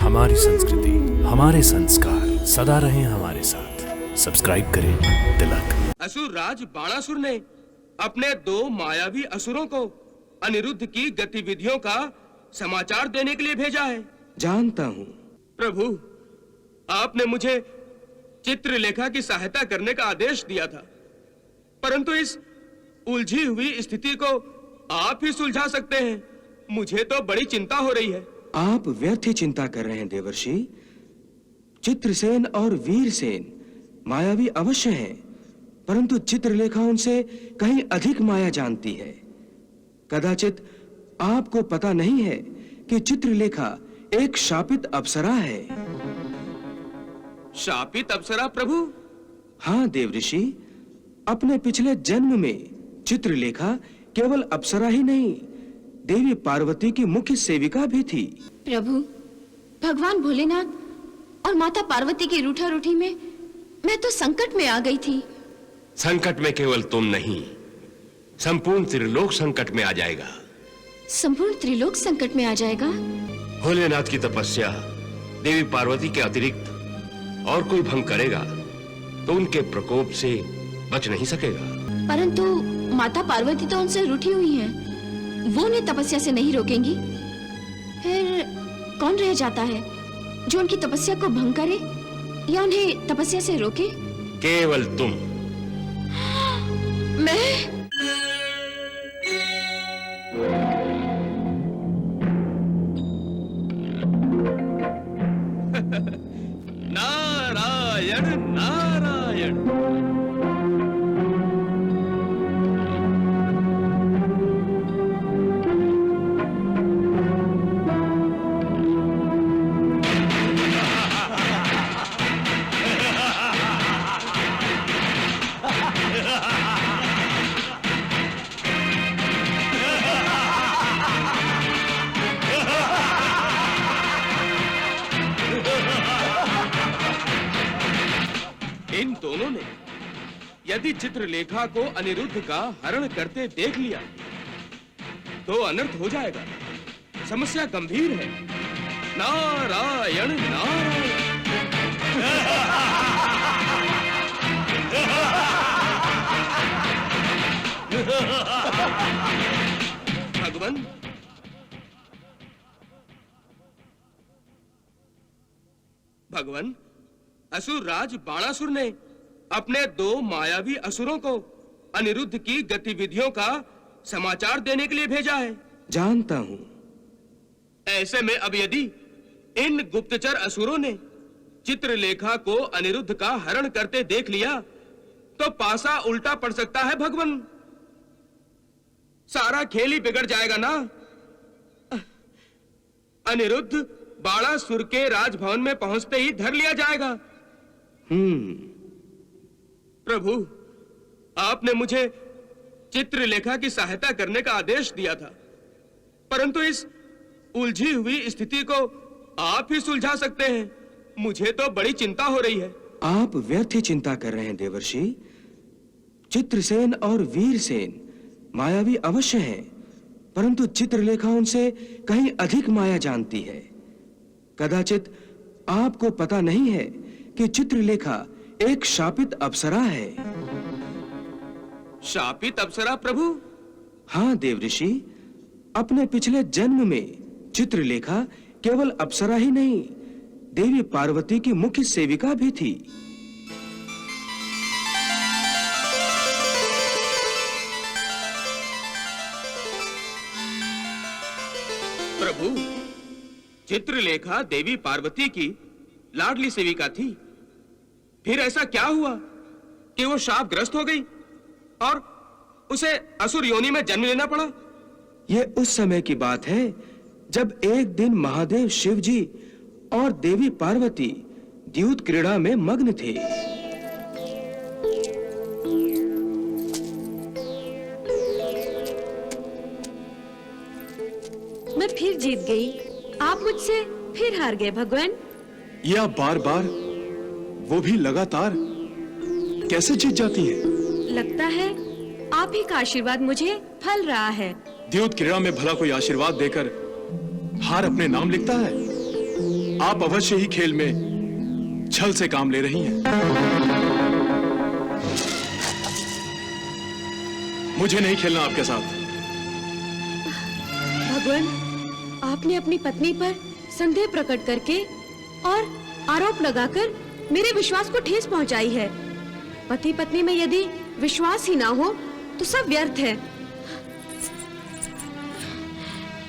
हमारी संस्कृति, हमारे संस्कार सदा रहें हमारे साथ। सब्सक्राइब करें तिलक। असुर राज बाणासुर ने अपने 2 मायावी असुरों को अनिरुद्ध की गतिविधियों का समाचार देने के लिए भेजा है। जानता हूँ प्रभु, आपने मुझे चित्रलेखा की सहायता करने का आदेश दिया था, परंतु इस उलझी हुई स्थिति को आप ही सुलझा सकते हैं। मुझे तो बड़ी चिंता हो रही है। आप व्यर्थ ही चिंता कर रहे हैं देवर्षि। चित्रसेन और वीरसेन मायावी अवश्य हैं, परंतु चित्रलेखा उनसे कहीं अधिक माया जानती है। कदाचित आपको पता नहीं है कि चित्रलेखा एक शापित अप्सरा है। शापित अप्सरा प्रभु? हाँ देवऋषि, अपने पिछले जन्म में चित्रलेखा केवल अप्सरा ही नहीं, देवी पार्वती की मुख्य सेविका भी थी। प्रभु, भगवान भोलेनाथ और माता पार्वती की रूठा रूठी में मैं तो संकट में आ गई थी। संकट में केवल तुम नहीं, संपूर्ण त्रिलोक संकट में आ जाएगा। संपूर्ण त्रिलोक संकट में आ जाएगा? भोलेनाथ की तपस्या देवी पार्वती के अतिरिक्त और कोई भंग करेगा तो उनके प्रकोप से बच नहीं सकेगा। परंतु माता पार्वती तो उनसे रूठी हुई हैं, वो उन्हें तपस्या से नहीं रोकेंगी। फिर कौन रह जाता है जो उनकी तपस्या को भंग करे या उन्हें तपस्या से रोके? केवल तुम। मैं? नारायण नारायण। इन दोनों ने यदि चित्रलेखा को अनिरुद्ध का हरण करते देख लिया तो अनर्थ हो जाएगा। समस्या गंभीर है। नारायण नारायण। भगवान, भगवान, असुर राज बाणासुर ने अपने 2 मायावी असुरों को अनिरुद्ध की गतिविधियों का समाचार देने के लिए भेजा है। जानता हूँ। ऐसे में अब यदि इन गुप्तचर असुरों ने चित्रलेखा को अनिरुद्ध का हरण करते देख लिया तो पासा उल्टा पड़ सकता है। भगवान, सारा खेल ही बिगड़ जाएगा ना। अनिरुद्ध बाणासुर के राजभवन में पहुंचते ही धर लिया जाएगा। प्रभु, आपने मुझे चित्रलेखा की सहायता करने का आदेश दिया था, परंतु इस उलझी हुई स्थिति को आप ही सुलझा सकते हैं। मुझे तो बड़ी चिंता हो रही है। आप व्यर्थ ही चिंता कर रहे हैं देवर्षि। चित्रसेन और वीरसेन मायावी अवश्य हैं, परंतु चित्रलेखा उनसे कहीं अधिक माया जानती है। कदाचित आपको पता नहीं है कि चित्रलेखा एक शापित अप्सरा है। शापित अप्सरा प्रभु? हाँ देवऋषि, अपने पिछले जन्म में चित्रलेखा केवल अप्सरा ही नहीं, देवी पार्वती की मुख्य सेविका भी थी। प्रभु, चित्रलेखा देवी पार्वती की लाडली सेविका थी। फिर ऐसा क्या हुआ कि वो शापग्रस्त हो गई और उसे असुर योनि में जन्म लेना पड़ा? यह उस समय की बात है जब एक दिन महादेव शिव जी और देवी पार्वती द्यूत क्रीड़ा में मग्न थे। मैं फिर जीत गई, आप मुझसे फिर हार गए भगवान। या बार बार, वो भी लगातार, कैसे जीत जाती हैं? लगता है आप ही का आशीर्वाद मुझे फल रहा है। द्यूत क्रीड़ा में भला कोई आशीर्वाद देकर हार अपने नाम लिखता है? आप अवश्य ही खेल में छल से काम ले रही हैं। मुझे नहीं खेलना आपके साथ। भगवान, आपने अपनी पत्नी पर संदेह प्रकट करके और आरोप लगाकर मेरे विश्वास को ठेस पहुंचाई है। पति पत्नी में यदि विश्वास ही ना हो तो सब व्यर्थ है।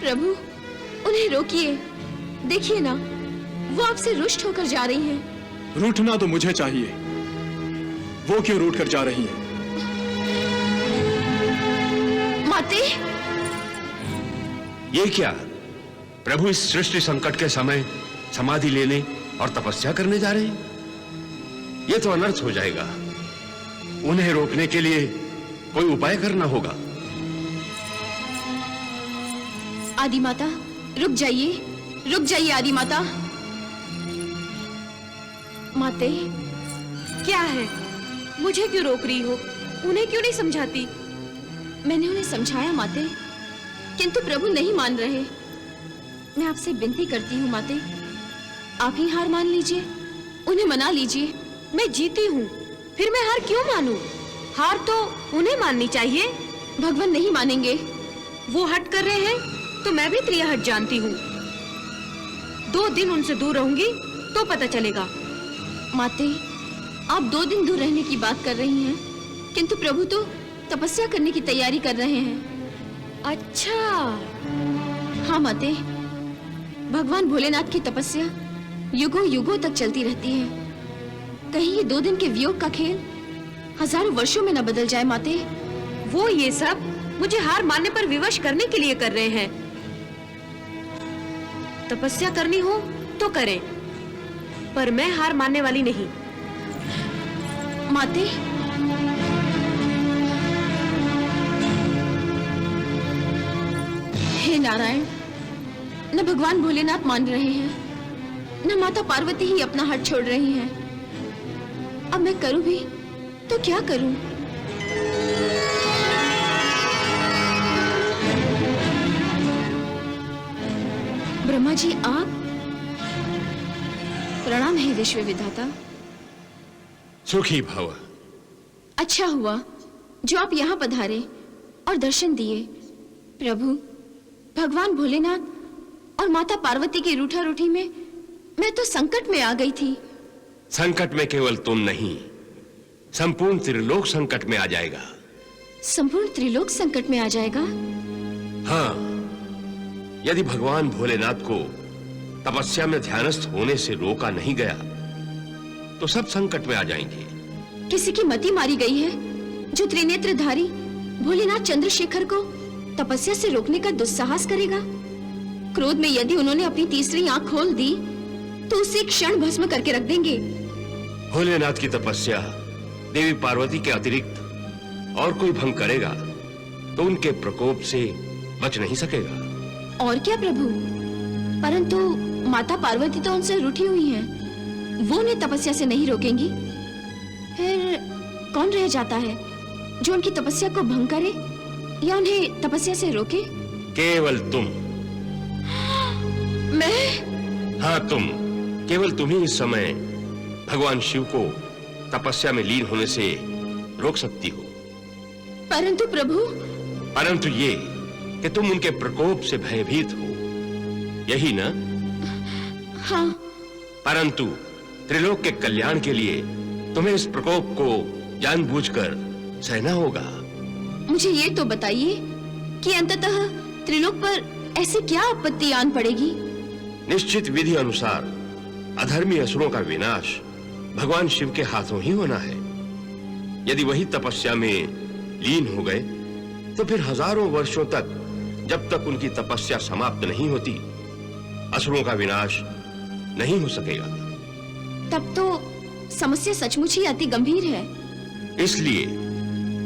प्रभु, उन्हें रोकिए। देखिए ना, वो आपसे रुष्ट होकर जा रही हैं। रूठना तो मुझे चाहिए, वो क्यों रूठ कर जा रही हैं? माते, ये क्या? प्रभु इस सृष्टि संकट के समय समाधि लेने और तपस्या करने जा रहे हैं? ये तो अनर्थ हो जाएगा। उन्हें रोकने के लिए कोई उपाय करना होगा। आदि माता, रुक जाइए आदि माता। माते, क्या है? मुझे क्यों रोक रही हो? उन्हें क्यों नहीं समझाती? मैंने उन्हें समझाया माते, किंतु प्रभु नहीं मान रहे। मैं आपसे विनती करती हूँ माते, आप ही हार मान लीजिए, उन्हें मना लीजिए। मैं जीती हूँ, फिर मैं हार क्यों मानूं? हार तो उन्हें माननी चाहिए। भगवान नहीं मानेंगे। वो हट कर रहे हैं तो मैं भी त्रिया हट जानती हूँ। 2 दिन उनसे दूर रहूंगी तो पता चलेगा। माते, आप 2 दिन दूर रहने की बात कर रही हैं, किंतु प्रभु तो तपस्या करने की तैयारी कर रहे हैं। अच्छा, हाँ माते, भगवान भोलेनाथ की तपस्या युगों युगों तक चलती रहती है। कहीं ये 2 दिन के वियोग का खेल हजारों वर्षों में न बदल जाए माते। वो ये सब मुझे हार मानने पर विवश करने के लिए कर रहे हैं। तपस्या करनी हो तो करें, पर मैं हार मानने वाली नहीं। माते, हे नारायण, न भगवान भोलेनाथ मान रहे हैं, न माता पार्वती ही अपना हट छोड़ रही हैं। अब मैं करूं भी तो क्या करूं? ब्रह्मा जी, आप? प्रणाम है विश्व विधाता। सुखी भव। अच्छा हुआ जो आप यहाँ पधारे और दर्शन दिए। प्रभु, भगवान भोलेनाथ और माता पार्वती की रूठा रूठी में मैं तो संकट में आ गई थी। संकट में केवल तुम नहीं, संपूर्ण त्रिलोक संकट में आ जाएगा। संपूर्ण त्रिलोक संकट में आ जाएगा? हाँ, यदि भगवान भोलेनाथ को तपस्या में ध्यानस्थ होने से रोका नहीं गया तो सब संकट में आ जाएंगे। किसी की मति मारी गई है जो त्रिनेत्रधारी भोलेनाथ चंद्रशेखर को तपस्या से रोकने का दुस्साहस करेगा। क्रोध में यदि उन्होंने अपनी तीसरी आंख खोल दी तो उसे क्षण भस्म करके रख देंगे। भोलेनाथ की तपस्या देवी पार्वती के अतिरिक्त और कोई भंग करेगा तो उनके प्रकोप से बच नहीं सकेगा। और क्या प्रभु, परंतु माता पार्वती तो उनसे रूठी हुई हैं, वो उन्हें तपस्या से नहीं रोकेंगी। फिर कौन रह जाता है जो उनकी तपस्या को भंग करे या उन्हें तपस्या से रोके? केवल तुम। मैं? हाँ, तुम। केवल तुम ही इस समय भगवान शिव को तपस्या में लीन होने से रोक सकती हो। परंतु प्रभु। परंतु ये कि तुम उनके प्रकोप से भयभीत हो, यही ना? हाँ। परंतु त्रिलोक के कल्याण के लिए तुम्हें इस प्रकोप को जानबूझकर सहना होगा। मुझे ये तो बताइए कि अंततः त्रिलोक पर ऐसी क्या आपत्ति आन पड़ेगी? निश्चित विधि अनुसार अधर्मी असुरों का विनाश भगवान शिव के हाथों ही होना है। यदि वही तपस्या में लीन हो गए तो फिर हजारों वर्षों तक, जब तक उनकी तपस्या समाप्त नहीं होती, असुरों का विनाश नहीं हो सकेगा। तब तो समस्या सचमुच ही अति गंभीर है। इसलिए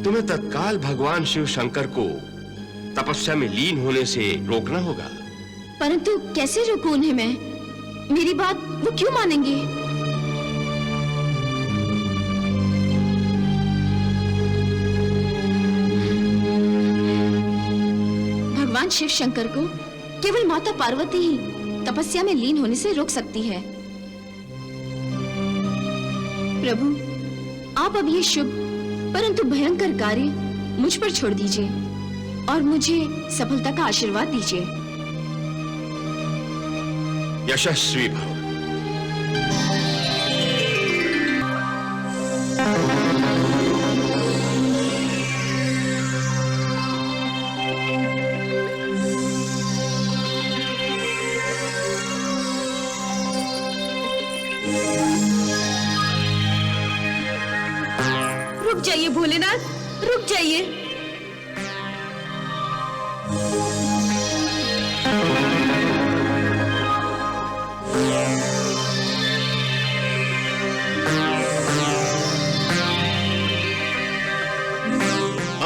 तुम्हें तत्काल भगवान शिव शंकर को तपस्या में लीन होने से रोकना होगा। परंतु कैसे रोकूं उन्हें मैं? मेरी बात वो क्यों मानेंगे? भगवान शिव शंकर को केवल माता पार्वती ही तपस्या में लीन होने से रोक सकती है। प्रभु, आप अब ये शुभ परंतु भयंकर कार्य मुझ पर छोड़ दीजिए और मुझे सफलता का आशीर्वाद दीजिए। यशस्वी भव। रुक जाइए भोलेनाथ, रुक जाइए।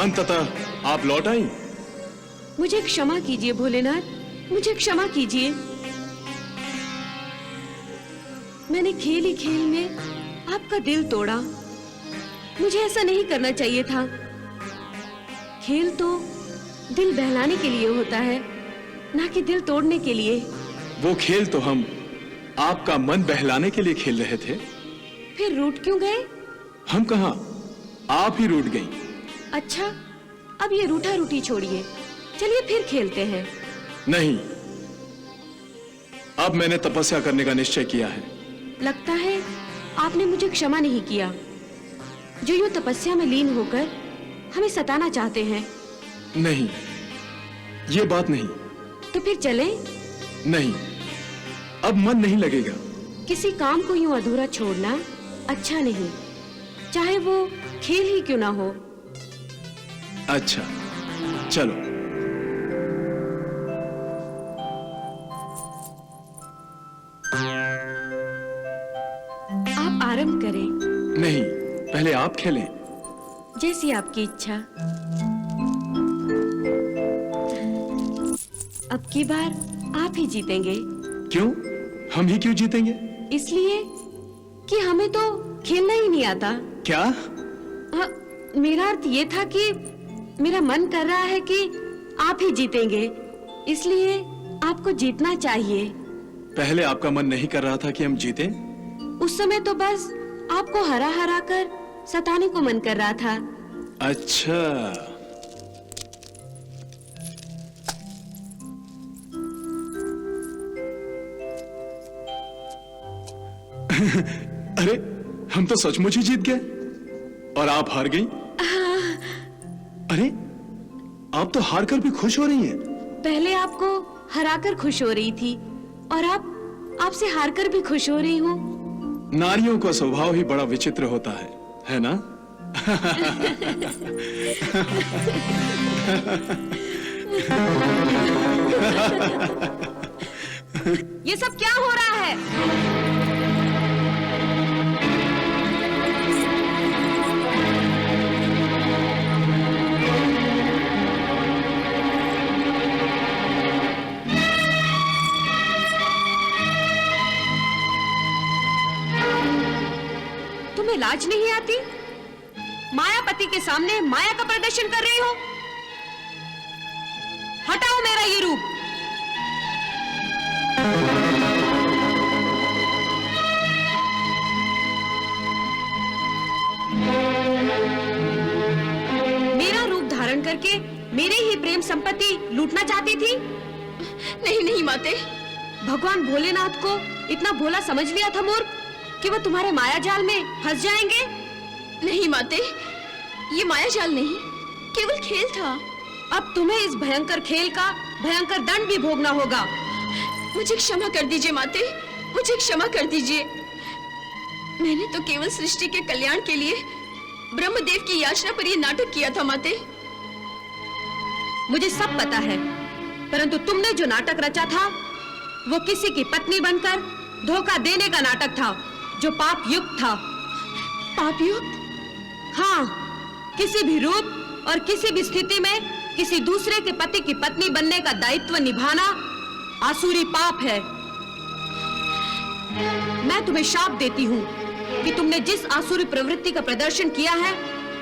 अंततः आप लौट आई। मुझे क्षमा कीजिए भोलेनाथ, मुझे क्षमा कीजिए। मैंने खेल ही खेल में आपका दिल तोड़ा। मुझे ऐसा नहीं करना चाहिए था। खेल तो दिल बहलाने के लिए होता है, ना कि दिल तोड़ने के लिए। वो खेल तो हम आपका मन बहलाने के लिए खेल रहे थे। फिर रूठ क्यों गए? हम कहाँ, आप ही रूठ गईं। अच्छा, अब ये रूठा रूठी छोड़िए, चलिए फिर खेलते हैं। नहीं, अब मैंने तपस्या करने का निश्चय किया है। लगता है आपने मुझे क्षमा नहीं किया, जो यूं तपस्या में लीन होकर हमें सताना चाहते हैं। नहीं, ये बात नहीं। तो फिर चलें? नहीं, अब मन नहीं लगेगा। किसी काम को यूं अधूरा छोड़ना अच्छा नहीं, चाहे वो खेल ही क्यों ना हो। अच्छा, चलो। आप आरंभ करें। नहीं, पहले आप खेलें। जैसी आपकी इच्छा। अब की बार आप ही जीतेंगे। क्यों? हम ही क्यों जीतेंगे? इसलिए कि हमें तो खेलना ही नहीं आता। क्या? मेरा अर्थ ये था कि मेरा मन कर रहा है कि आप ही जीतेंगे, इसलिए आपको जीतना चाहिए। पहले आपका मन नहीं कर रहा था कि हम जीतें? उस समय तो बस आपको हरा हरा कर सताने को मन कर रहा था। अच्छा। अरे, हम तो सचमुच ही जीत गए और आप हार गई। अरे, आप तो हार कर भी खुश हो रही हैं। पहले आपको हराकर खुश हो रही थी और अब आपसे हारकर भी खुश हो रही हूँ। नारियों का स्वभाव ही बड़ा विचित्र होता है ना? ये सब क्या हो रहा है? तुम्हें लाज नहीं आती? मायापति के सामने माया का प्रदर्शन कर रही हो। हटाओ मेरा ये रूप। मेरा रूप धारण करके मेरे ही प्रेम संपत्ति लूटना चाहती थी? नहीं नहीं माते, भगवान भोलेनाथ को इतना भोला समझ लिया था मूर्ख कि वो तुम्हारे माया जाल में फंस जाएंगे? नहीं माते, ये माया जाल नहीं, केवल खेल था। अब तुम्हें इस भयंकर खेल का भयंकर दंड भी भोगना होगा। मुझे क्षमा कर दीजिए माते, मुझे क्षमा कर दीजिए। मैंने तो केवल सृष्टि के कल्याण के लिए ब्रह्मदेव की याचना पर यह नाटक किया था माते। मुझे सब पता है, परंतु तुमने जो नाटक रचा था वो किसी की पत्नी बनकर धोखा देने का नाटक था, जो पाप युक्त था। पाप युक्त? हाँ, किसी भी रूप और किसी भी स्थिति में किसी दूसरे के पति की पत्नी बनने का दायित्व निभाना आसुरी पाप है। मैं तुम्हें शाप देती हूँ कि तुमने जिस आसुरी प्रवृत्ति का प्रदर्शन किया है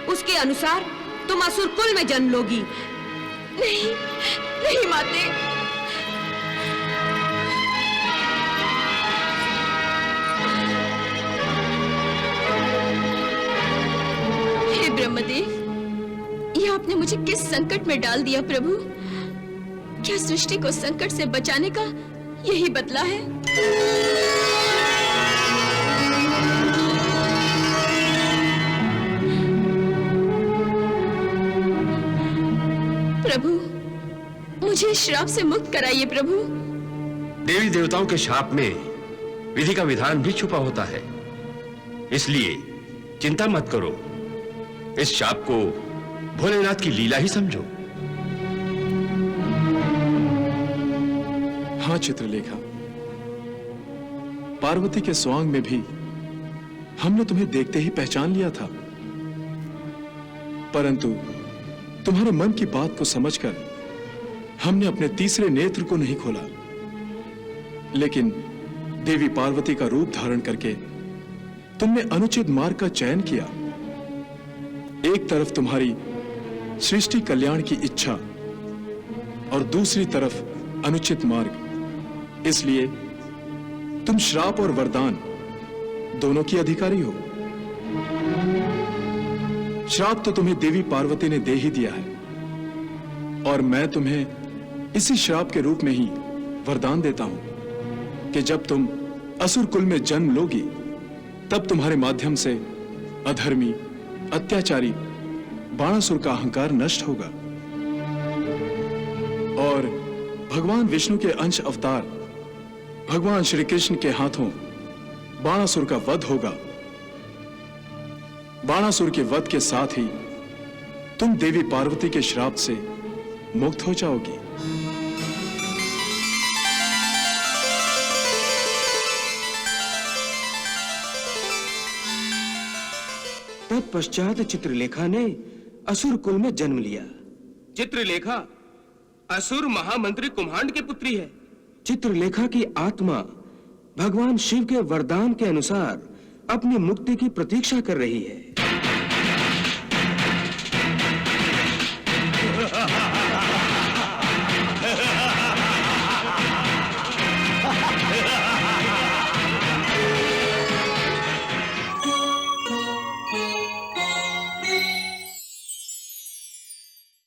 उसके अनुसार तुम असुर कुल में जन्म लोगी। नहीं, नहीं माते। आपने मुझे किस संकट में डाल दिया प्रभु? क्या सृष्टि को संकट से बचाने का यही बदला है? प्रभु, मुझे इस श्राप से मुक्त कराइए प्रभु। देवी देवताओं के शाप में विधि का विधान भी छुपा होता है, इसलिए चिंता मत करो। इस शाप को भोलेनाथ की लीला ही समझो। हाँ चित्रलेखा, पार्वती के स्वांग में भी हमने तुम्हें देखते ही पहचान लिया था, परंतु तुम्हारे मन की बात को समझकर हमने अपने तीसरे नेत्र को नहीं खोला। लेकिन देवी पार्वती का रूप धारण करके तुमने अनुचित मार्ग का चयन किया। एक तरफ तुम्हारी सृष्टि कल्याण की इच्छा और दूसरी तरफ अनुचित मार्ग, इसलिए तुम श्राप और वरदान दोनों की अधिकारी हो। श्राप तो तुम्हें देवी पार्वती ने दे ही दिया है, और मैं तुम्हें इसी श्राप के रूप में ही वरदान देता हूं कि जब तुम असुर कुल में जन्म लोगी, तब तुम्हारे माध्यम से अधर्मी, अत्याचारी बाणासुर का अहंकार नष्ट होगा और भगवान विष्णु के अंश अवतार भगवान श्री कृष्ण के हाथों बाणासुर का वध होगा। बाणासुर के वध के साथ ही तुम देवी पार्वती के श्राप से मुक्त हो जाओगी। तत्पश्चात चित्रलेखा ने असुर कुल में जन्म लिया। चित्रलेखा असुर महामंत्री कुम्हांड की पुत्री है। चित्रलेखा की आत्मा भगवान शिव के वरदान के अनुसार अपनी मुक्ति की प्रतीक्षा कर रही है।